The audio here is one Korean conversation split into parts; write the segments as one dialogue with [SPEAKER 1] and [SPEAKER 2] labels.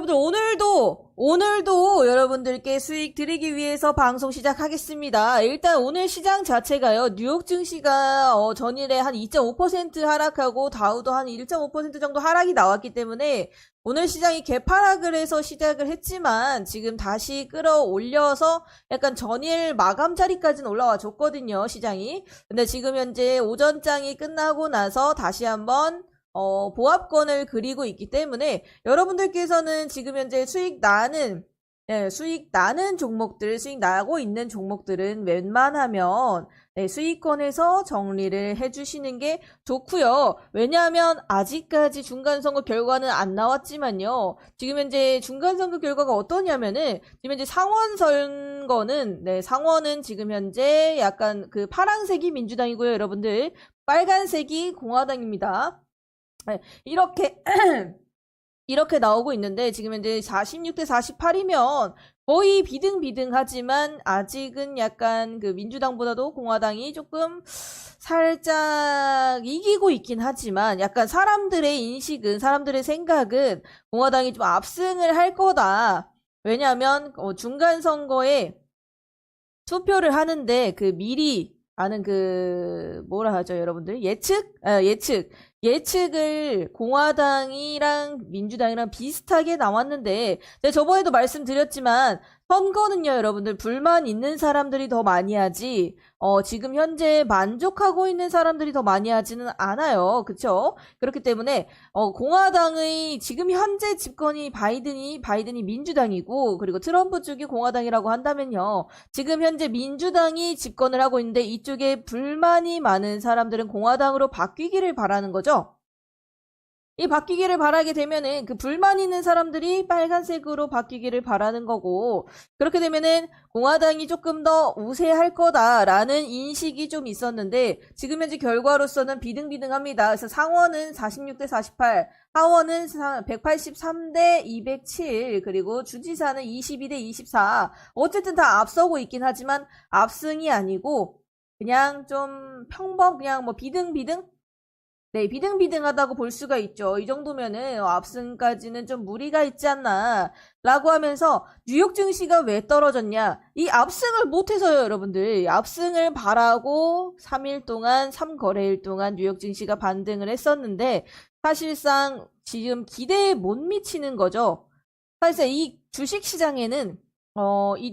[SPEAKER 1] 여러분들 오늘도 여러분들께 수익 드리기 위해서 방송 시작하겠습니다. 일단 오늘 시장 자체가요. 뉴욕 증시가 전일에 한 2.5% 하락하고 다우도 한 1.5% 정도 하락이 나왔기 때문에 오늘 시장이 개파락을 해서 시작을 했지만 지금 다시 끌어올려서 약간 전일 마감 자리까지는 올라와 줬거든요, 시장이. 근데 지금 현재 오전장이 끝나고 나서 다시 한번 보합권을 그리고 있기 때문에 여러분들께서는 지금 현재 수익 나는 종목들, 수익 나고 있는 종목들은 웬만하면 수익권에서 정리를 해주시는 게 좋고요. 왜냐하면 아직까지 중간선거 결과는 안 나왔지만요. 지금 현재 중간선거 결과가 어떠냐면은 지금 현재 상원 선거는 상원은 지금 현재 약간 그 파란색이 민주당이고요, 여러분들. 빨간색이 공화당입니다. 이렇게 나오고 있는데 지금 현재 46대 48이면 거의 비등비등하지만 아직은 약간 그 민주당보다도 공화당이 조금 살짝 이기고 있긴 하지만 약간 사람들의 생각은 공화당이 좀 압승을 할 거다. 왜냐하면 중간 선거에 투표를 하는데 그 미리 아는 그 뭐라 하죠, 여러분들? 예측을 공화당이랑 민주당이랑 비슷하게 나왔는데 제가 저번에도 말씀드렸지만 선거는요, 여러분들 불만 있는 사람들이 더 많이 하지 지금 현재 만족하고 있는 사람들이 더 많이 하지는 않아요. 그쵸? 그렇기 때문에 공화당의 지금 현재 집권이 바이든이 민주당이고 그리고 트럼프 쪽이 공화당이라고 한다면요. 지금 현재 민주당이 집권을 하고 있는데 이쪽에 불만이 많은 사람들은 공화당으로 바뀌기를 바라는 거죠. 이 바뀌기를 바라게 되면은 그 불만 있는 사람들이 빨간색으로 바뀌기를 바라는 거고 그렇게 되면은 공화당이 조금 더 우세할 거다라는 인식이 좀 있었는데 지금 현재 결과로서는 비등비등합니다. 그래서 상원은 46대 48, 하원은 183대 207 그리고 주지사는 22대 24 어쨌든 다 앞서고 있긴 하지만 압승이 아니고 그냥 좀 평범 그냥 뭐 비등비등? 네, 비등비등하다고 볼 수가 있죠. 이 정도면은 압승까지는 좀 무리가 있지 않나 라고 하면서 뉴욕 증시가 왜 떨어졌냐? 이 압승을 못해서요, 여러분들. 압승을 바라고 3거래일 동안 뉴욕 증시가 반등을 했었는데 사실상 지금 기대에 못 미치는 거죠. 사실상 이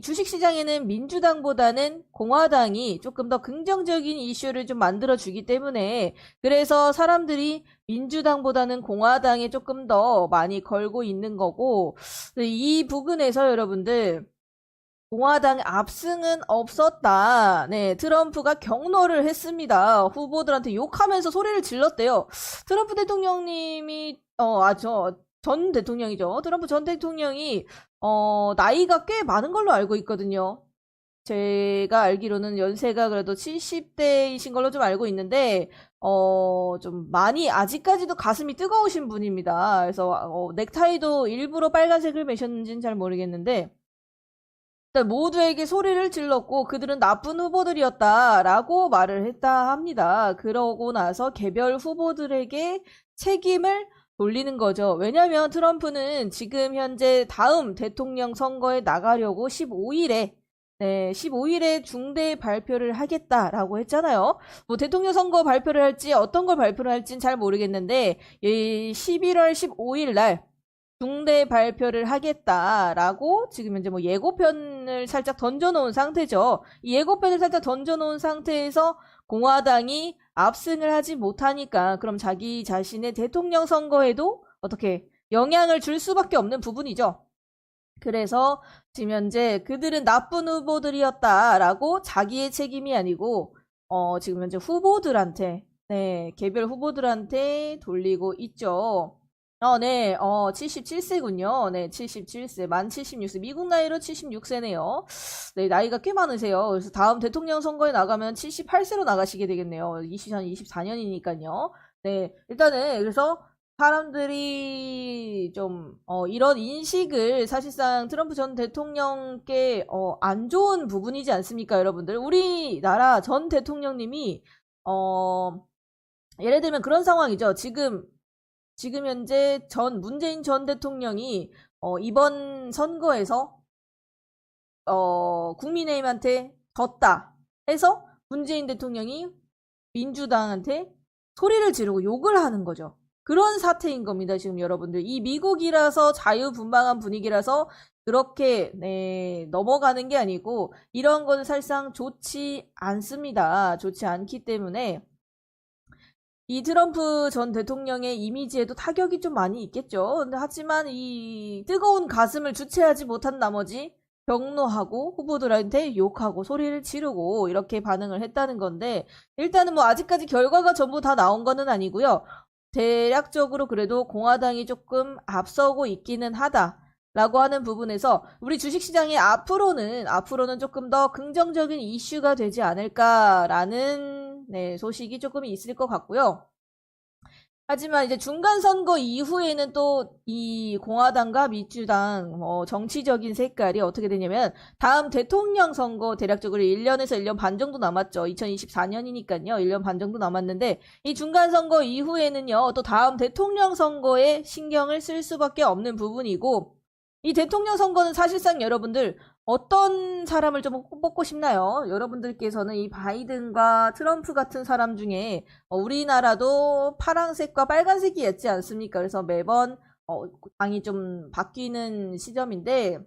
[SPEAKER 1] 주식시장에는 민주당보다는 공화당이 조금 더 긍정적인 이슈를 좀 만들어주기 때문에 그래서 사람들이 민주당보다는 공화당에 조금 더 많이 걸고 있는 거고 이 부분에서 여러분들 공화당 압승은 없었다. 네, 트럼프가 경로를 했습니다. 후보들한테 욕하면서 소리를 질렀대요. 트럼프 대통령님이 전 대통령이죠. 트럼프 전 대통령이 나이가 꽤 많은 걸로 알고 있거든요. 제가 알기로는 연세가 그래도 70대이신 걸로 좀 알고 있는데, 좀 많이, 아직까지도 가슴이 뜨거우신 분입니다. 그래서, 넥타이도 일부러 빨간색을 매셨는지는 잘 모르겠는데, 일단 모두에게 소리를 질렀고, 그들은 나쁜 후보들이었다라고 말을 했다 합니다. 그러고 나서 개별 후보들에게 책임을 돌리는 거죠. 왜냐면 트럼프는 지금 현재 다음 대통령 선거에 나가려고 15일에 중대 발표를 하겠다라고 했잖아요. 뭐 대통령 선거 발표를 할지 어떤 걸 발표를 할지는 잘 모르겠는데 11월 15일 날 중대 발표를 하겠다라고 지금 현재 뭐 예고편을 살짝 던져놓은 상태죠. 이 예고편을 살짝 던져놓은 상태에서 공화당이 압승을 하지 못하니까 그럼 자기 자신의 대통령 선거에도 어떻게 영향을 줄 수밖에 없는 부분이죠. 그래서 지금 현재 그들은 나쁜 후보들이었다라고 자기의 책임이 아니고 지금 현재 후보들한테 개별 후보들한테 돌리고 있죠. 77세군요. 네, 77세. 만 76세. 미국 나이로 76세네요. 네, 나이가 꽤 많으세요. 그래서 다음 대통령 선거에 나가면 78세로 나가시게 되겠네요. 24년이니까요. 네, 일단은, 그래서 사람들이 좀, 이런 인식을 사실상 트럼프 전 대통령께, 안 좋은 부분이지 않습니까, 여러분들? 우리나라 전 대통령님이, 예를 들면 그런 상황이죠. 지금 지금 현재 문재인 전 대통령이 이번 선거에서 국민의힘한테 졌다 해서 문재인 대통령이 민주당한테 소리를 지르고 욕을 하는 거죠. 그런 사태인 겁니다. 지금 여러분들. 이 미국이라서 자유분방한 분위기라서 그렇게 넘어가는 게 아니고 이런 건 사실상 좋지 않습니다. 좋지 않기 때문에 이 트럼프 전 대통령의 이미지에도 타격이 좀 많이 있겠죠. 근데 하지만 이 뜨거운 가슴을 주체하지 못한 나머지 격노하고 후보들한테 욕하고 소리를 지르고 이렇게 반응을 했다는 건데, 일단은 뭐 아직까지 결과가 전부 다 나온 거는 아니고요. 대략적으로 그래도 공화당이 조금 앞서고 있기는 하다라고 하는 부분에서 우리 주식시장이 앞으로는 조금 더 긍정적인 이슈가 되지 않을까라는 소식이 조금 있을 것 같고요. 하지만 이제 중간선거 이후에는 또 이 공화당과 민주당 정치적인 색깔이 어떻게 되냐면, 다음 대통령 선거 대략적으로 1년에서 1년 반 정도 남았죠. 2024년이니까요. 1년 반 정도 남았는데 이 중간선거 이후에는요. 또 다음 대통령 선거에 신경을 쓸 수밖에 없는 부분이고, 이 대통령 선거는 사실상 여러분들 어떤 사람을 좀 뽑고 싶나요? 여러분들께서는 이 바이든과 트럼프 같은 사람 중에 우리나라도 파란색과 빨간색이었지 않습니까? 그래서 매번 당이 좀 바뀌는 시점인데,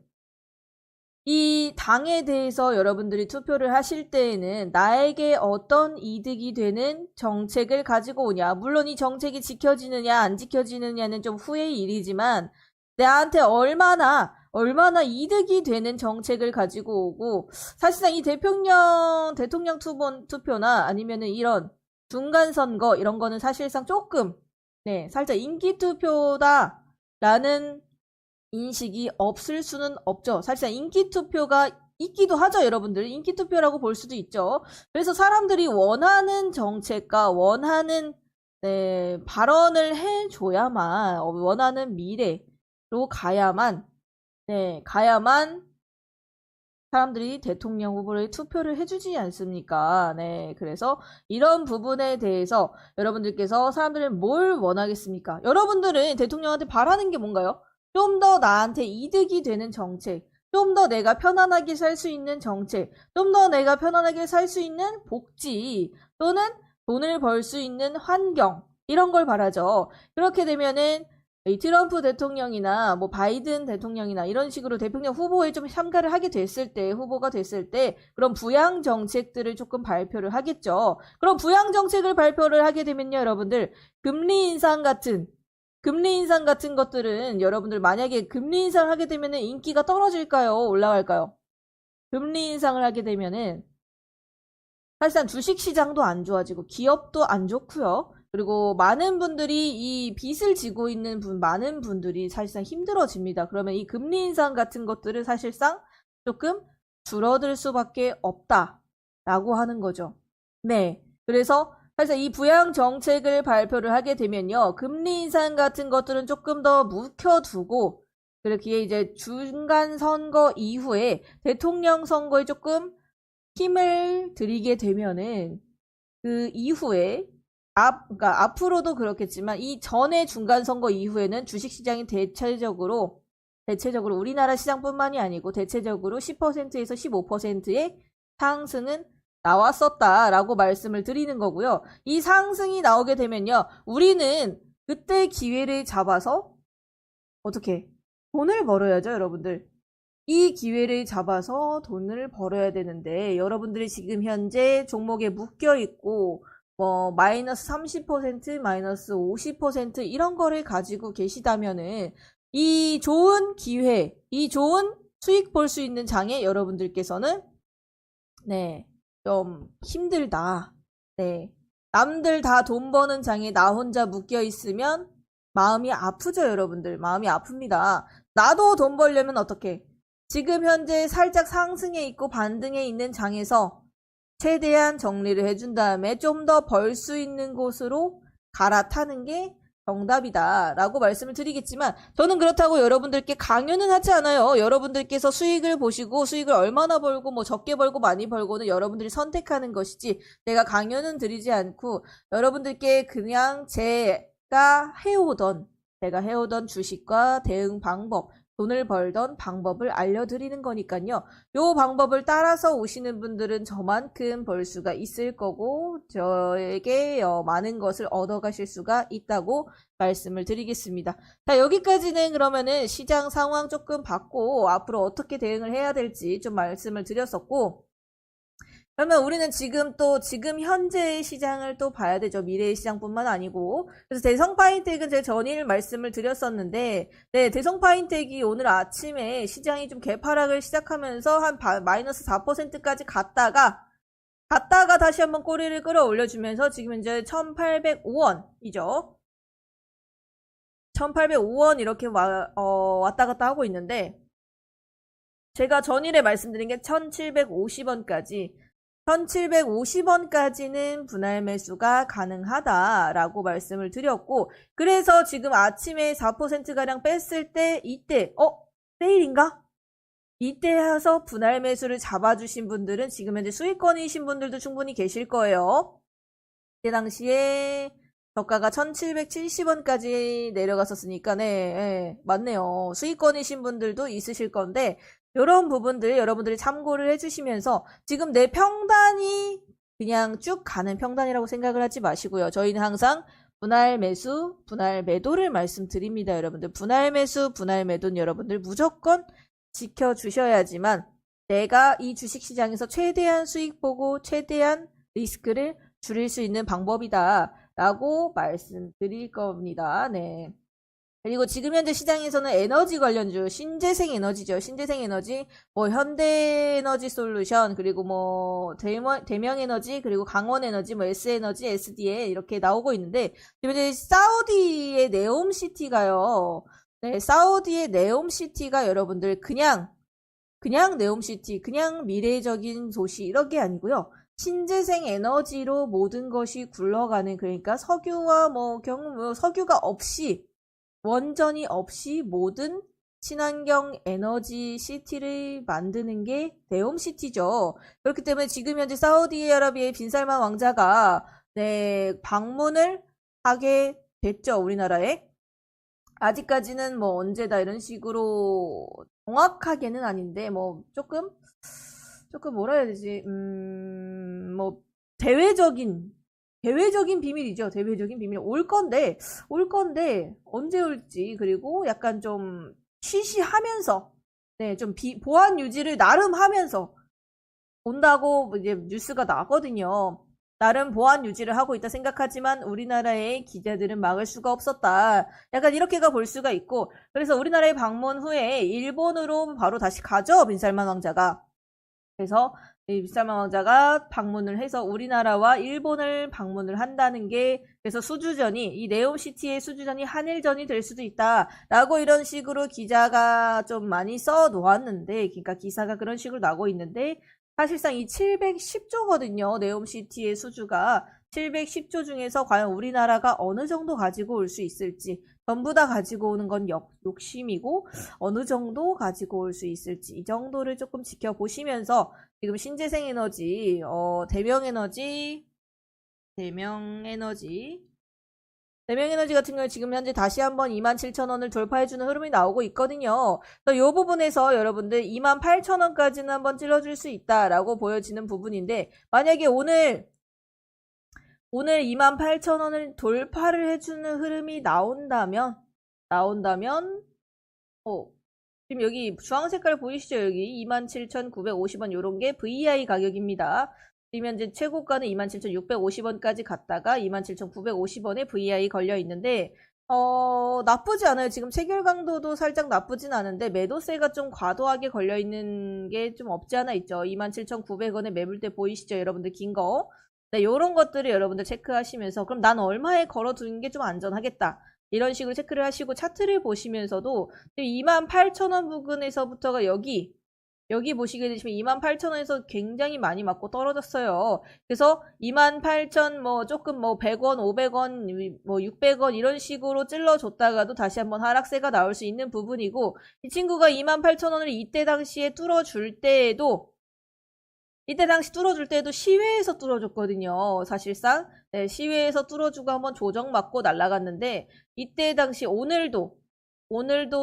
[SPEAKER 1] 이 당에 대해서 여러분들이 투표를 하실 때에는 나에게 어떤 이득이 되는 정책을 가지고 오냐, 물론 이 정책이 지켜지느냐 안 지켜지느냐는 좀 후의 일이지만 나한테 얼마나 이득이 되는 정책을 가지고 오고, 사실상 이 대통령 투표나 아니면은 이런 중간선거 이런 거는 사실상 조금 살짝 인기 투표다라는 인식이 없을 수는 없죠. 사실상 인기 투표가 있기도 하죠. 여러분들 인기 투표라고 볼 수도 있죠. 그래서 사람들이 원하는 정책과 원하는 발언을 해줘야만, 원하는 미래로 가야만 사람들이 대통령 후보를 투표를 해주지 않습니까? 그래서 이런 부분에 대해서 여러분들께서 사람들은 뭘 원하겠습니까? 여러분들은 대통령한테 바라는 게 뭔가요? 좀 더 나한테 이득이 되는 정책, 좀 더 내가 편안하게 살 수 있는 정책, 좀 더 내가 편안하게 살 수 있는 복지, 또는 돈을 벌 수 있는 환경, 이런 걸 바라죠. 그렇게 되면은 이 트럼프 대통령이나 뭐 바이든 대통령이나 이런 식으로 대통령 후보에 좀 참가를 하게 됐을 때, 후보가 됐을 때 그런 부양 정책들을 조금 발표를 하겠죠. 그럼 부양 정책을 발표를 하게 되면요, 여러분들 금리 인상 같은 것들은 여러분들 만약에 금리 인상을 하게 되면은 인기가 떨어질까요? 올라갈까요? 금리 인상을 하게 되면은 사실상 주식 시장도 안 좋아지고 기업도 안 좋고요. 그리고 많은 분들이 이 빚을 지고 있는 많은 분들이 사실상 힘들어집니다. 그러면 이 금리 인상 같은 것들은 사실상 조금 줄어들 수밖에 없다라고 하는 거죠. 그래서 사실 이 부양 정책을 발표를 하게 되면요, 금리 인상 같은 것들은 조금 더 묵혀두고, 그렇게 이제 중간 선거 이후에 대통령 선거에 조금 힘을 들이게 되면은 그 이후에 그러니까 앞으로도 그렇겠지만 이 전에 중간 선거 이후에는 주식시장이 대체적으로 우리나라 시장뿐만이 아니고 대체적으로 10%에서 15%의 상승은 나왔었다라고 말씀을 드리는 거고요. 이 상승이 나오게 되면요, 우리는 그때 기회를 잡아서 어떻게 돈을 벌어야죠, 여러분들. 이 기회를 잡아서 돈을 벌어야 되는데, 여러분들이 지금 현재 종목에 묶여 있고 마이너스 30%, 마이너스 50% 이런 거를 가지고 계시다면은 이 좋은 기회, 이 좋은 수익 볼 수 있는 장에 여러분들께서는 좀 힘들다. 남들 다 돈 버는 장에 나 혼자 묶여 있으면 마음이 아프죠, 여러분들. 마음이 아픕니다. 나도 돈 벌려면 어떻게? 지금 현재 살짝 상승에 있고 반등에 있는 장에서 최대한 정리를 해준 다음에 좀 더 벌 수 있는 곳으로 갈아타는 게 정답이다 라고 말씀을 드리겠지만, 저는 그렇다고 여러분들께 강요는 하지 않아요. 여러분들께서 수익을 보시고 수익을 얼마나 벌고 뭐 적게 벌고 많이 벌고는 여러분들이 선택하는 것이지, 내가 강요는 드리지 않고 여러분들께 그냥 제가 제가 해오던 주식과 대응 방법, 돈을 벌던 방법을 알려드리는 거니까요. 요 방법을 따라서 오시는 분들은 저만큼 벌 수가 있을 거고 저에게 많은 것을 얻어가실 수가 있다고 말씀을 드리겠습니다. 자, 여기까지는 그러면은 시장 상황 조금 봤고 앞으로 어떻게 대응을 해야 될지 좀 말씀을 드렸었고, 그러면 우리는 지금 현재의 시장을 또 봐야 되죠. 미래의 시장뿐만 아니고. 그래서 대성 파인텍은 제가 전일 말씀을 드렸었는데, 네, 대성 파인텍이 오늘 아침에 시장이 좀 개파락을 시작하면서 한 마이너스 4%까지 갔다가 다시 한번 꼬리를 끌어올려주면서 지금 이제 1805원이죠. 1805원 이렇게 왔다 갔다 하고 있는데, 제가 전일에 말씀드린 게 1750원까지 1750원까지는 분할 매수가 가능하다라고 말씀을 드렸고, 그래서 지금 아침에 4%가량 뺐을 때 이때 세일인가? 이때 해서 분할 매수를 잡아주신 분들은 지금 현재 수익권이신 분들도 충분히 계실 거예요. 그때 당시에 저가가 1770원까지 내려갔었으니까 네, 맞네요. 수익권이신 분들도 있으실 건데 이런 부분들 여러분들이 참고를 해주시면서 지금 내 평단이 그냥 쭉 가는 평단이라고 생각을 하지 마시고요. 저희는 항상 분할 매수, 분할 매도를 말씀드립니다. 여러분들 분할 매수, 분할 매도는 여러분들 무조건 지켜주셔야지만 내가 이 주식시장에서 최대한 수익 보고 최대한 리스크를 줄일 수 있는 방법이다 라고 말씀드릴 겁니다. 네. 그리고 지금 현재 시장에서는 에너지 관련주, 신재생 에너지죠. 신재생 에너지, 뭐 현대에너지 솔루션, 그리고 뭐 대명에너지, 그리고 강원에너지, 뭐 S에너지, SD에 이렇게 나오고 있는데 지금 이제 사우디의 네옴시티가요. 네, 사우디의 네옴시티가 여러분들 그냥 네옴시티, 그냥 미래적인 도시 이런 게 아니고요. 신재생 에너지로 모든 것이 굴러가는, 그러니까 석유와 석유가 없이 원전이 없이 모든 친환경 에너지 시티를 만드는 게 네옴시티죠. 그렇기 때문에 지금 현재 사우디아라비아의 빈살만 왕자가 네, 방문을 하게 됐죠. 우리나라에. 아직까지는 뭐 언제다 이런 식으로 정확하게는 아닌데 뭐 조금 뭐라 해야 되지? 뭐 대외적인 비밀이죠. 대외적인 비밀. 올 건데 언제 올지, 그리고 약간 좀 쉬쉬하면서 네, 좀 보안 유지를 나름 하면서 온다고 이제 뉴스가 나거든요. 나름 보안 유지를 하고 있다 생각하지만 우리나라의 기자들은 막을 수가 없었다. 약간 이렇게가 볼 수가 있고, 그래서 우리나라에 방문 후에 일본으로 바로 다시 가죠. 빈살만 왕자가. 그래서 이 빈살만 왕자가 방문을 해서 우리나라와 일본을 방문을 한다는 게, 그래서 이 네옴시티의 수주전이 한일전이 될 수도 있다라고 이런 식으로 기자가 좀 많이 써 놓았는데, 그러니까 기사가 그런 식으로 나고 있는데, 사실상 이 710조거든요. 네옴시티의 수주가 710조 중에서 과연 우리나라가 어느 정도 가지고 올 수 있을지, 전부 다 가지고 오는 건 욕심이고 어느 정도 가지고 올 수 있을지 이 정도를 조금 지켜보시면서, 지금 신재생에너지, 대명에너지 같은 경우에 지금 현재 다시 한번 27,000원을 돌파해주는 흐름이 나오고 있거든요. 그래서 이 부분에서 여러분들 28,000원까지는 한번 찔러줄 수 있다라고 보여지는 부분인데, 만약에 오늘 28,000원을 돌파를 해주는 흐름이 나온다면 지금 여기 주황 색깔 보이시죠? 여기 27,950원 요런 게 VI 가격입니다. 지금 현재 최고가는 27,650원까지 갔다가 27,950원에 VI 걸려 있는데 나쁘지 않아요. 지금 체결 강도도 살짝 나쁘진 않은데 매도세가 좀 과도하게 걸려 있는 게 좀 없지 않아 있죠. 27,900원에 매물대 보이시죠? 여러분들 긴 거. 네, 요런 것들을 여러분들 체크하시면서, 그럼 난 얼마에 걸어두는 게 좀 안전하겠다. 이런 식으로 체크를 하시고 차트를 보시면서도 28,000원 부근에서부터가 여기 보시게 되시면 28,000원에서 굉장히 많이 맞고 떨어졌어요. 그래서 28,000 조금 100원, 500원, 600원 이런 식으로 찔러줬다가도 다시 한번 하락세가 나올 수 있는 부분이고, 이 친구가 28,000원을 이때 당시에 뚫어줄 때에도 이때 당시 뚫어줄 때도 시외에서 뚫어줬거든요. 사실상. 네, 시외에서 뚫어주고 한번 조정 맞고 날아갔는데, 이때 당시 오늘도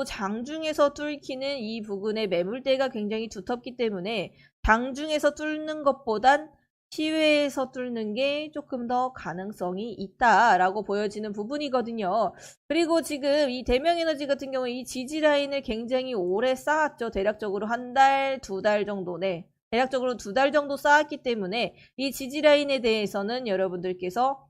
[SPEAKER 1] 장중에서 뚫기는 이 부근의 매물대가 굉장히 두텁기 때문에 장중에서 뚫는 것보단 시외에서 뚫는 게 조금 더 가능성이 있다라고 보여지는 부분이거든요. 그리고 지금 이 대명에너지 같은 경우에 이 지지라인을 굉장히 오래 쌓았죠. 대략적으로 한 달, 두 달 정도. 네. 대략적으로 두 달 정도 쌓았기 때문에 이 지지라인에 대해서는 여러분들께서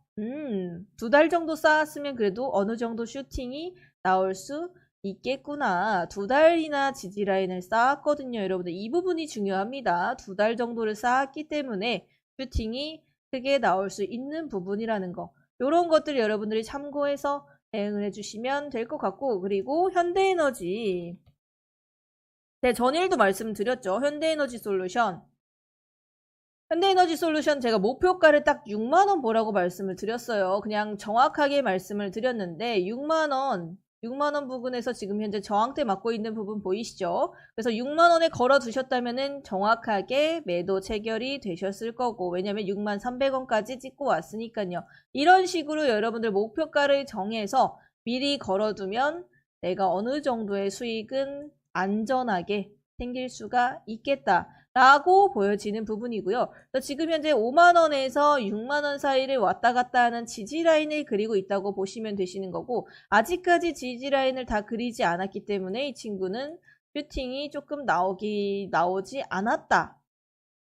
[SPEAKER 1] 두 달 정도 쌓았으면 그래도 어느 정도 슈팅이 나올 수 있겠구나. 두 달이나 지지라인을 쌓았거든요. 여러분들 이 부분이 중요합니다. 두 달 정도를 쌓았기 때문에 슈팅이 크게 나올 수 있는 부분이라는 거. 이런 것들 여러분들이 참고해서 대응을 해주시면 될 것 같고, 그리고 현대에너지. 네, 전일도 말씀드렸죠. 현대에너지 솔루션 제가 목표가를 딱 6만원 보라고 말씀을 드렸어요. 그냥 정확하게 말씀을 드렸는데 6만원 부근에서 지금 현재 저항대 맞고 있는 부분 보이시죠? 그래서 6만원에 걸어 두셨다면은 정확하게 매도 체결이 되셨을 거고, 왜냐면 6만 300원까지 찍고 왔으니까요. 이런 식으로 여러분들 목표가를 정해서 미리 걸어두면 내가 어느 정도의 수익은 안전하게 생길 수가 있겠다 라고 보여지는 부분이고요. 지금 현재 5만원에서 6만원 사이를 왔다 갔다 하는 지지라인을 그리고 있다고 보시면 되시는 거고, 아직까지 지지라인을 다 그리지 않았기 때문에 이 친구는 슈팅이 조금 나오지 않았다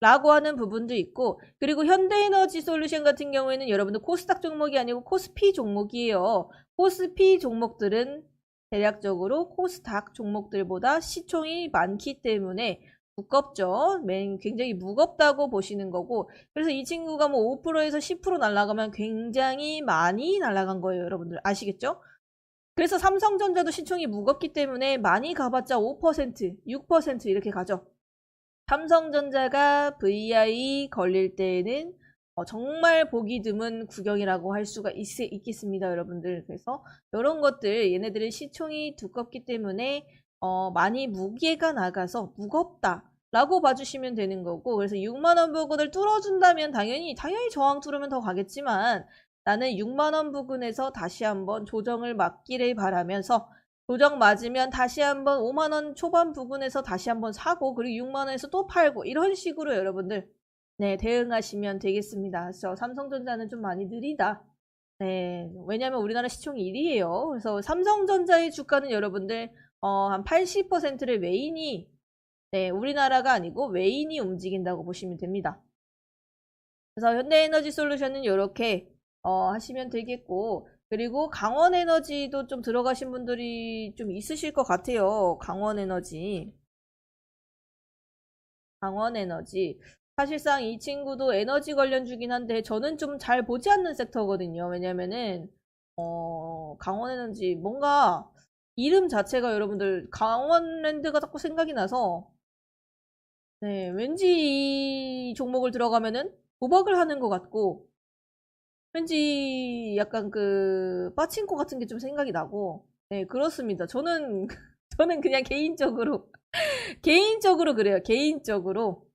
[SPEAKER 1] 라고 하는 부분도 있고, 그리고 현대에너지 솔루션 같은 경우에는 여러분들 코스닥 종목이 아니고 코스피 종목이에요. 코스피 종목들은 대략적으로 코스닥 종목들보다 시총이 많기 때문에 두껍죠. 굉장히 무겁다고 보시는 거고, 그래서 이 친구가 뭐 5%에서 10% 날아가면 굉장히 많이 날아간 거예요. 여러분들 아시겠죠? 그래서 삼성전자도 시총이 무겁기 때문에 많이 가봤자 5%, 6% 이렇게 가죠. 삼성전자가 VI 걸릴 때에는 정말 보기 드문 구경이라고 할 수가 있겠습니다, 여러분들. 그래서 이런 것들, 얘네들은 시총이 두껍기 때문에 많이 무게가 나가서 무겁다 라고 봐주시면 되는 거고, 그래서 6만원 부근을 뚫어준다면 당연히 저항 뚫으면 더 가겠지만, 나는 6만원 부근에서 다시 한번 조정을 맞기를 바라면서, 조정 맞으면 다시 한번 5만원 초반 부근에서 다시 한번 사고, 그리고 6만원에서 또 팔고, 이런 식으로 여러분들 네, 대응하시면 되겠습니다. 그래서 삼성전자는 좀 많이 느리다. 네, 왜냐면 우리나라 시총이 1위예요. 그래서 삼성전자의 주가는 여러분들 한 80%를 네, 우리나라가 아니고 외인이 움직인다고 보시면 됩니다. 그래서 현대에너지 솔루션은 이렇게 하시면 되겠고, 그리고 강원에너지도 좀 들어가신 분들이 좀 있으실 것 같아요. 강원에너지. 사실상 이 친구도 에너지 관련주긴 한데 저는 좀 잘 보지 않는 섹터거든요. 왜냐면은 강원에너지 뭔가 이름 자체가 여러분들 강원랜드가 자꾸 생각이 나서, 네, 왠지 이 종목을 들어가면은 도박을 하는 것 같고, 왠지 약간 그 빠친코 같은 게 좀 생각이 나고, 네, 그렇습니다. 저는 저는 그냥 개인적으로 그래요. 개인적으로.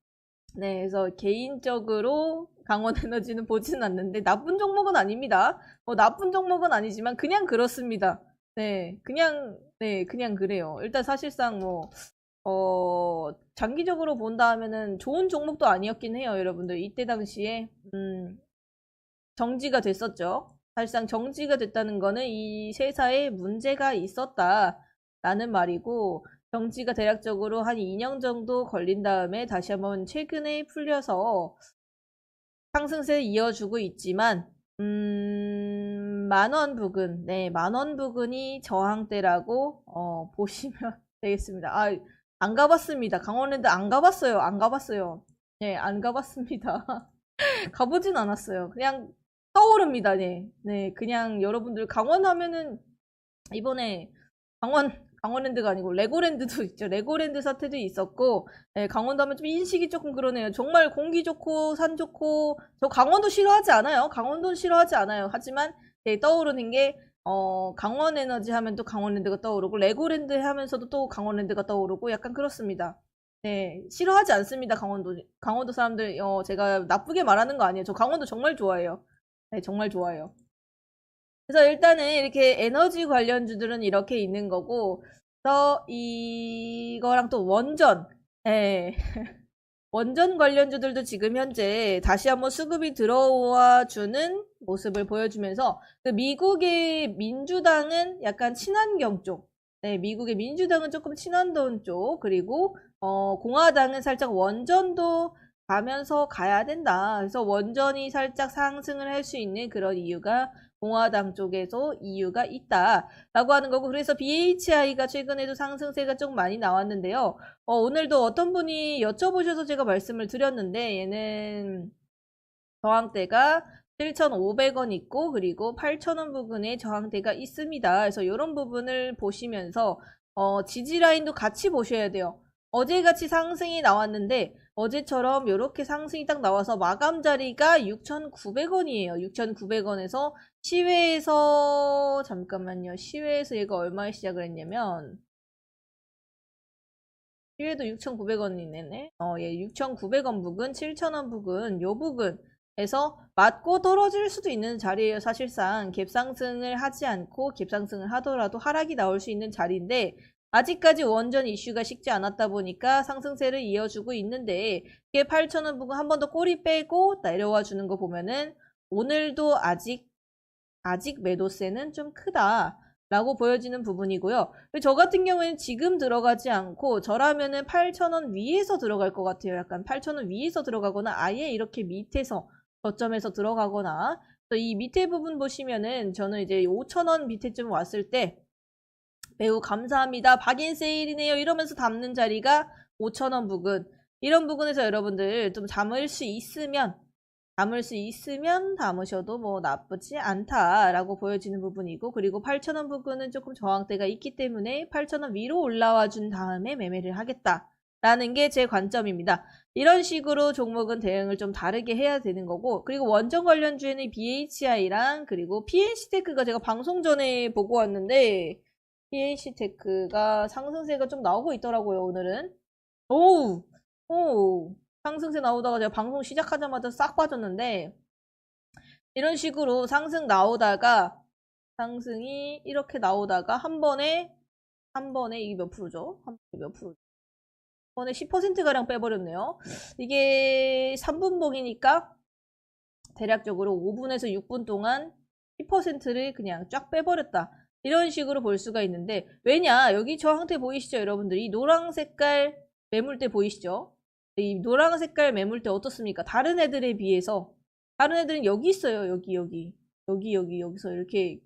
[SPEAKER 1] 네, 그래서 개인적으로 강원에너지는 보지는 않는데 나쁜 종목은 아닙니다. 나쁜 종목은 아니지만 그냥 그렇습니다. 네, 그냥 그래요. 일단 사실상 장기적으로 본다 하면은 좋은 종목도 아니었긴 해요, 여러분들. 이때 당시에 정지가 됐었죠. 사실상 정지가 됐다는 거는 이 세사에 문제가 있었다라는 말이고, 정지가 대략적으로 한 2년 정도 걸린 다음에 다시 한번 최근에 풀려서 상승세 이어주고 있지만, 만원 부근, 네, 만원 부근이 저항대라고 보시면 되겠습니다. 안 가봤습니다. 강원랜드 안 가봤어요. 네, 안 가봤습니다. 가보진 않았어요. 그냥 떠오릅니다. 네. 네, 그냥 여러분들 강원 하면은 이번에 강원랜드가 아니고 레고랜드도 있죠. 레고랜드 사태도 있었고, 네, 강원도 하면 좀 인식이 조금 그러네요. 정말 공기 좋고 산 좋고, 저 강원도 싫어하지 않아요. 강원도는 싫어하지 않아요. 하지만 네, 떠오르는 게 강원에너지 하면 또 강원랜드가 떠오르고, 레고랜드 하면서도 또 강원랜드가 떠오르고, 약간 그렇습니다. 네, 싫어하지 않습니다. 강원도 사람들, 제가 나쁘게 말하는 거 아니에요. 저 강원도 정말 좋아해요. 네, 정말 좋아해요. 그래서 일단은 이렇게 에너지 관련주들은 이렇게 있는 거고, 그래서 이거랑 또 원전, 예. 원전 관련주들도 지금 현재 다시 한번 수급이 들어와 주는 모습을 보여주면서 그 미국의 민주당은 약간 친환경 쪽, 네, 미국의 민주당은 조금 친환경 쪽, 그리고 공화당은 살짝 원전도 가면서 가야 된다. 그래서 원전이 살짝 상승을 할 수 있는 그런 이유가 공화당 쪽에서 이유가 있다라고 하는 거고, 그래서 BHI가 최근에도 상승세가 좀 많이 나왔는데요. 오늘도 어떤 분이 여쭤보셔서 제가 말씀을 드렸는데, 얘는 저항대가 7,500원 있고, 그리고 8,000원 부근에 저항대가 있습니다. 그래서 이런 부분을 보시면서, 지지 라인도 같이 보셔야 돼요. 어제같이 상승이 나왔는데, 어제처럼 이렇게 상승이 딱 나와서 마감 자리가 6,900원이에요. 6,900원에서 시외에서, 잠깐만요. 시외에서 얘가 얼마에 시작을 했냐면, 시외도 6,900원이네. 예, 6,900원 부근, 7,000원 부근, 요 부근에서 맞고 떨어질 수도 있는 자리예요. 사실상 갭상승을 하지 않고 갭상승을 하더라도 하락이 나올 수 있는 자리인데, 아직까지 원전 이슈가 식지 않았다 보니까 상승세를 이어주고 있는데, 이게 8,000원 부근 한 번 더 꼬리 빼고 내려와 주는 거 보면은 오늘도 아직 매도세는 좀 크다 라고 보여지는 부분이고요. 저 같은 경우에는 지금 들어가지 않고 저라면은 8,000원 위에서 들어갈 것 같아요. 약간 8,000원 위에서 들어가거나 아예 이렇게 밑에서 저점에서 들어가거나, 이 밑에 부분 보시면은 저는 이제 5,000원 밑에쯤 왔을 때 매우 감사합니다, 박인 세일이네요 이러면서 담는 자리가 5,000원 부근, 이런 부분에서 여러분들 좀 담을 수 있으면 담으셔도 뭐 나쁘지 않다라고 보여지는 부분이고, 그리고 8,000원 부근은 조금 저항대가 있기 때문에 8,000원 위로 올라와 준 다음에 매매를 하겠다라는 게 제 관점입니다. 이런 식으로 종목은 대응을 좀 다르게 해야 되는 거고, 그리고 원전 관련주에는 BHI랑 그리고 PNC테크가 제가 방송 전에 보고 왔는데, PNC테크가 상승세가 좀 나오고 있더라고요, 오늘은. 오우, 상승세 나오다가 제가 방송 시작하자마자 싹 빠졌는데, 이런 식으로 상승이 이렇게 나오다가 한 번에 이게 몇 프로죠? 한 번에 몇 프로? 한 번에 10%가량 빼버렸네요. 이게 3분봉이니까 대략적으로 5분에서 6분 동안 10%를 그냥 쫙 빼버렸다. 이런 식으로 볼 수가 있는데, 왜냐? 여기 저항대 보이시죠, 여러분들? 이 노랑 색깔 매물대 보이시죠? 이 노랑 색깔 매물대 어떻습니까? 다른 애들에 비해서, 다른 애들은 여기 있어요. 여기서 이렇게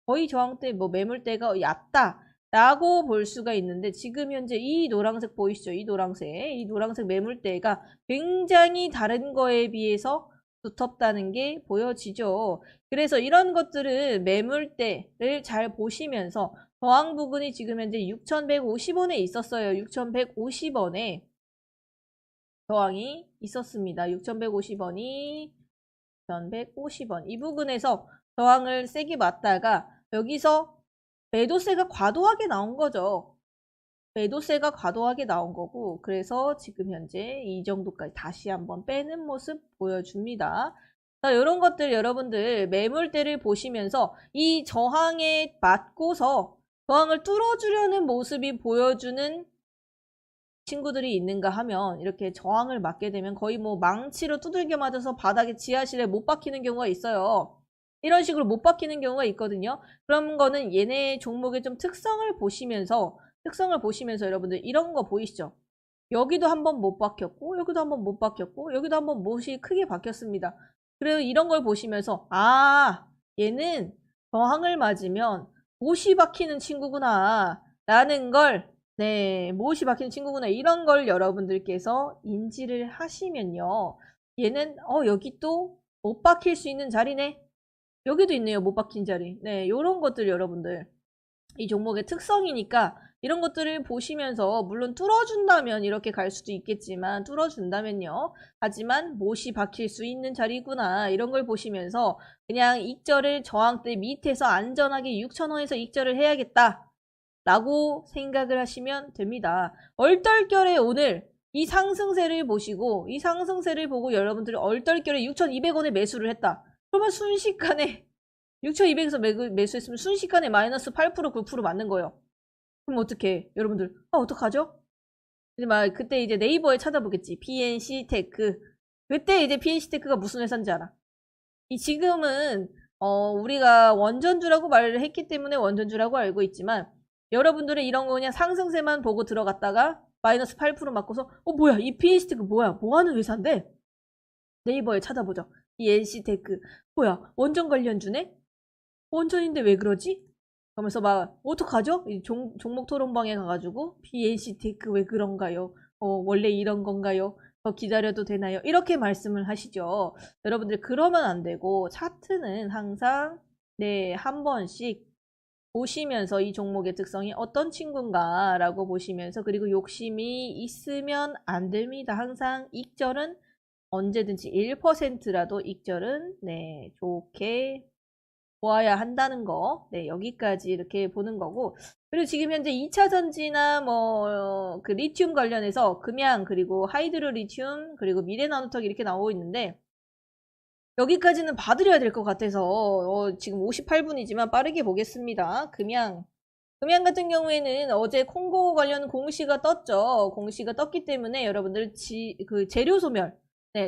[SPEAKER 1] 거의 저항대 뭐 매물대가 얕다 라고 볼 수가 있는데, 지금 현재 이 노란색 보이시죠? 이 노란색 매물대가 굉장히 다른 거에 비해서 두텁다는 게 보여지죠. 그래서 이런 것들은 매물대를 잘 보시면서, 저항 부근이 지금 현재 6,150원에 있었어요. 6,150원에 저항이 있었습니다. 6,150원이 6,150원 이 부근에서 저항을 세게 맞다가 여기서 매도세가 과도하게 나온 거죠. 매도세가 과도하게 나온 거고, 그래서 지금 현재 이 정도까지 다시 한번 빼는 모습 보여줍니다. 자, 이런 것들 여러분들 매물대를 보시면서 이 저항에 맞고서 저항을 뚫어주려는 모습이 보여주는 친구들이 있는가 하면, 이렇게 저항을 맞게 되면 거의 뭐 망치로 두들겨 맞아서 바닥에 지하실에 못 박히는 경우가 있어요. 이런 식으로 못 박히는 경우가 있거든요. 그런 거는 얘네 종목의 좀 특성을 보시면서 여러분들 이런 거 보이시죠? 여기도 한번 못 박혔고, 여기도 한번 못 박혔고, 여기도 한번 못이 크게 박혔습니다. 그래서 이런 걸 보시면서, 얘는 저항을 맞으면 못이 박히는 친구구나 라는 걸, 네, 못이 박히는 친구구나, 이런 걸 여러분들께서 인지를 하시면요, 얘는 여기 또 못 박힐 수 있는 자리네, 여기도 있네요, 못 박힌 자리. 네, 요런 것들 여러분들 이 종목의 특성이니까 이런 것들을 보시면서, 물론 뚫어준다면 이렇게 갈 수도 있겠지만, 뚫어준다면요, 하지만 못이 박힐 수 있는 자리구나, 이런 걸 보시면서 그냥 익절을 저항대 밑에서 안전하게 6,000원에서 익절을 해야겠다 라고 생각을 하시면 됩니다. 얼떨결에 오늘 이 상승세를 보시고 이 상승세를 보고 여러분들이 얼떨결에 6,200원에 매수를 했다. 그러면 순식간에 6,200에서 매수했으면 순식간에 마이너스 8% 9% 맞는 거예요. 그럼 어떡해 여러분들 어떡하죠? 이제 막 그때 이제 네이버에 찾아보겠지. PNC테크. 그때 이제 PNC테크가 무슨 회사인지 알아. 이 지금은 우리가 원전주라고 말을 했기 때문에 원전주라고 알고 있지만 여러분들은 이런 거 그냥 상승세만 보고 들어갔다가 마이너스 8% 맞고서 뭐야 이 PNC테크 뭐야 뭐하는 회사인데? 네이버에 찾아보죠. 이 NC테크 뭐야 원전 관련주네? 원전인데 왜 그러지? 그러면서 막 어떡하죠? 이 종목 토론방에 가가지고 PNC테크 왜 그런가요? 원래 이런 건가요? 더 기다려도 되나요? 이렇게 말씀을 하시죠. 여러분들 그러면 안 되고 차트는 항상 한 번씩 보시면서 이 종목의 특성이 어떤 친구인가 라고 보시면서 그리고 욕심이 있으면 안 됩니다. 항상 익절은 언제든지 1%라도 익절은 좋게 보아야 한다는 거. 여기까지 이렇게 보는 거고. 그리고 지금 현재 2차 전지나 그 리튬 관련해서 금양 그리고 하이드로 리튬 그리고 미래 나노텍 이렇게 나오고 있는데 여기까지는 봐드려야 될 것 같아서 지금 58분이지만 빠르게 보겠습니다. 금양 같은 경우에는 어제 콩고 관련 공시가 떴죠. 공시가 떴기 때문에 여러분들 그 재료 소멸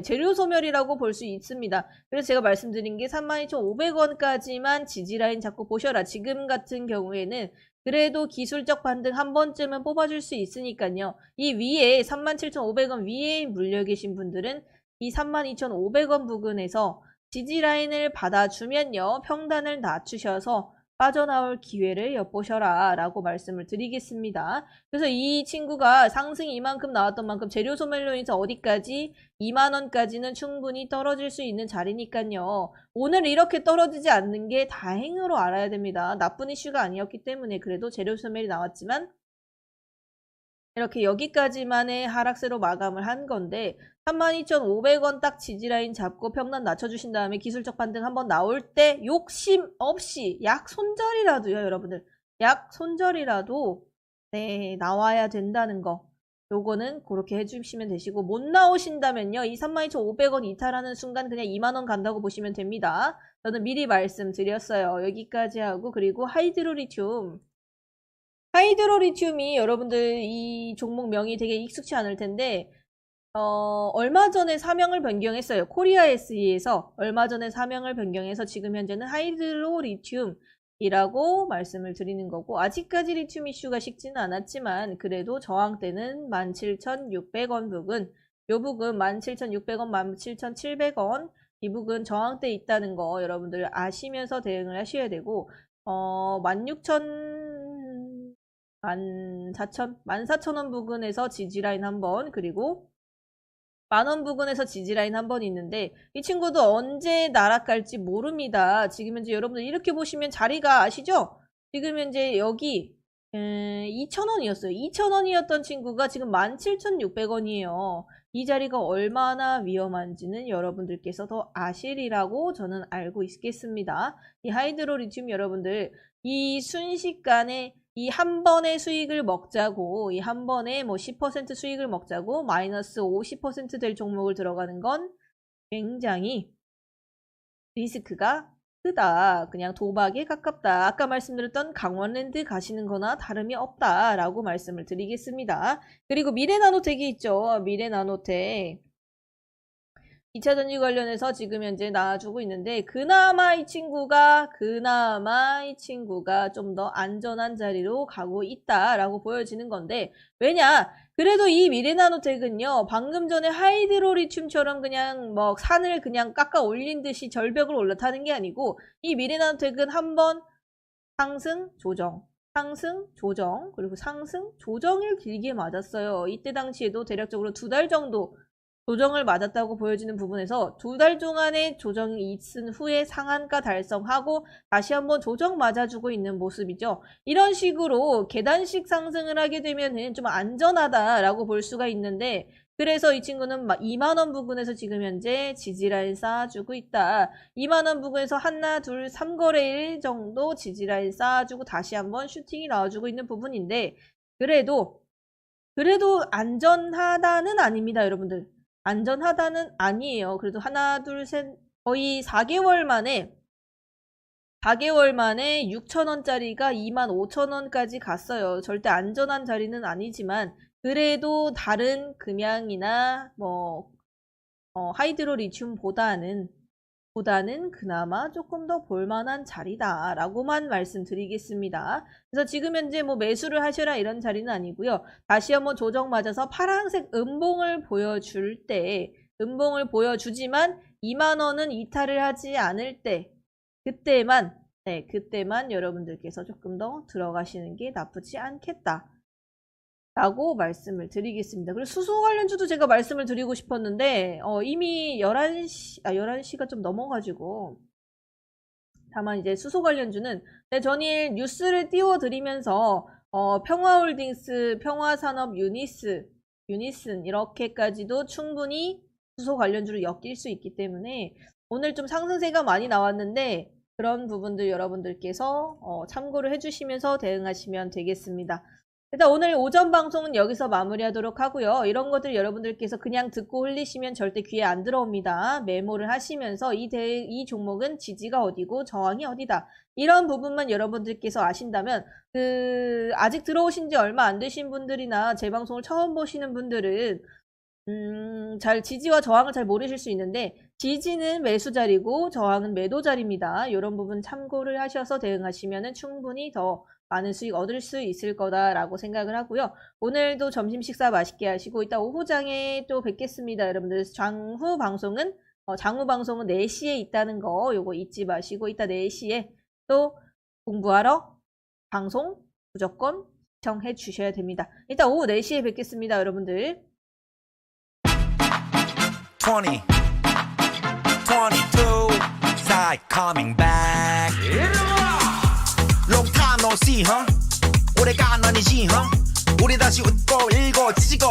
[SPEAKER 1] 재료 소멸이라고 볼 수 있습니다. 그래서 제가 말씀드린 게 32,500원까지만 지지라인 잡고 보셔라. 지금 같은 경우에는 그래도 기술적 반등 한 번쯤은 뽑아줄 수 있으니까요. 이 위에 37,500원 위에 물려 계신 분들은 이 32,500원 부근에서 지지라인을 받아주면요. 평단을 낮추셔서 빠져나올 기회를 엿보셔라 라고 말씀을 드리겠습니다. 그래서 이 친구가 상승이 이만큼 나왔던 만큼 재료 소멸로 인해서 어디까지 2만원까지는 충분히 떨어질 수 있는 자리니까요. 오늘 이렇게 떨어지지 않는 게 다행으로 알아야 됩니다. 나쁜 이슈가 아니었기 때문에 그래도 재료 소멸이 나왔지만 이렇게 여기까지만의 하락세로 마감을 한 건데 32,500원 딱 지지라인 잡고 평단 낮춰주신 다음에 기술적 반등 한번 나올 때 욕심 없이 약 손절이라도요 여러분들 약 손절이라도 나와야 된다는 거 요거는 그렇게 해주시면 되시고 못 나오신다면요 이 32,500원 이탈하는 순간 그냥 2만원 간다고 보시면 됩니다. 저는 미리 말씀드렸어요. 여기까지 하고 그리고 하이드로 리튬이 여러분들 이 종목 명이 되게 익숙치 않을 텐데 얼마 전에 사명을 변경했어요. 코리아 SE에서 얼마 전에 사명을 변경해서 지금 현재는 하이드로 리튬이라고 말씀을 드리는 거고 아직까지 리튬 이슈가 식지는 않았지만 그래도 저항대는 17,600원 부근 요 부근 17,600원, 17,700원 이 부근 저항대 있다는 거 여러분들 아시면서 대응을 하셔야 되고 14,000원 부근에서 지지라인 한번 그리고 만원 부근에서 지지라인 한번 있는데 이 친구도 언제 나락갈지 모릅니다. 지금 현재 여러분들 이렇게 보시면 자리가 아시죠? 지금 현재 여기 2,000원이었어요. 2,000원이었던 친구가 지금 17,600원이에요. 이 자리가 얼마나 위험한지는 여러분들께서 더 아시리라고 저는 알고 있겠습니다. 이 하이드로 리튬 여러분들 이 순식간에 이 한 번의 수익을 먹자고 이 한 번에 10% 수익을 먹자고 마이너스 50% 될 종목을 들어가는 건 굉장히 리스크가 크다. 그냥 도박에 가깝다. 아까 말씀드렸던 강원랜드 가시는 거나 다름이 없다라고 말씀을 드리겠습니다. 그리고 미래나노텍이 있죠. 미래나노텍. 2차전지 관련해서 지금 현재 나와주고 있는데 그나마 이 친구가 좀 더 안전한 자리로 가고 있다라고 보여지는 건데 왜냐? 그래도 이 미래나노텍은요. 방금 전에 하이드로 리튬처럼 그냥 산을 그냥 깎아 올린 듯이 절벽을 올라타는 게 아니고 이 미래나노텍은 한번 상승, 조정, 상승, 조정, 그리고 상승, 조정을 길게 맞았어요. 이때 당시에도 대략적으로 2달 정도 조정을 맞았다고 보여지는 부분에서 2달 동안의 조정이 있은 후에 상한가 달성하고 다시 한번 조정 맞아주고 있는 모습이죠. 이런 식으로 계단식 상승을 하게 되면은 좀 안전하다라고 볼 수가 있는데, 그래서 이 친구는 2만원 부근에서 지금 현재 지지라인 쌓아주고 있다. 2만원 부근에서 하나, 둘, 3거래일 정도 지지라인 쌓아주고 다시 한번 슈팅이 나와주고 있는 부분인데, 그래도 안전하다는 아닙니다, 여러분들. 안전하다는 아니에요. 그래도 하나, 둘, 셋, 거의 4개월 만에 6,000원짜리가 25,000원까지 갔어요. 절대 안전한 자리는 아니지만, 그래도 다른 금양이나 하이드로리튬보다는 그나마 조금 더 볼만한 자리다라고만 말씀드리겠습니다. 그래서 지금 현재 매수를 하셔라 이런 자리는 아니고요. 다시 한번 조정 맞아서 파란색 음봉을 보여주지만 2만원은 이탈을 하지 않을 때, 그때만 여러분들께서 조금 더 들어가시는 게 나쁘지 않겠다 라고 말씀을 드리겠습니다. 그리고 수소 관련주도 제가 말씀을 드리고 싶었는데 이미 11시가 좀 넘어가지고, 다만 이제 수소 관련주는 전일 뉴스를 띄워드리면서 평화홀딩스, 평화산업, 유니슨 이렇게까지도 충분히 수소 관련주를 엮일 수 있기 때문에 오늘 좀 상승세가 많이 나왔는데, 그런 부분들 여러분들께서 참고를 해주시면서 대응하시면 되겠습니다. 일단 오늘 오전 방송은 여기서 마무리하도록 하고요. 이런 것들 여러분들께서 그냥 듣고 흘리시면 절대 귀에 안 들어옵니다. 메모를 하시면서 이 종목은 지지가 어디고 저항이 어디다, 이런 부분만 여러분들께서 아신다면, 아직 들어오신 지 얼마 안 되신 분들이나 제 방송을 처음 보시는 분들은 지지와 저항을 잘 모르실 수 있는데, 지지는 매수 자리고 저항은 매도 자리입니다. 이런 부분 참고를 하셔서 대응하시면 충분히 더 많은 수익 얻을 수 있을 거다라고 생각을 하고요. 오늘도 점심 식사 맛있게 하시고 이따 오후장에 또 뵙겠습니다. 여러분들 장후 방송은 4시에 있다는 거 요거 잊지 마시고, 이따 4시에 또 공부하러 방송 무조건 시청해 주셔야 됩니다. 이따 오후 4시에 뵙겠습니다, 여러분들.
[SPEAKER 2] 20, 22, side coming back. Long time no see, huh? 오래간 아니지, huh? 우리 다시 웃고 일고 지지고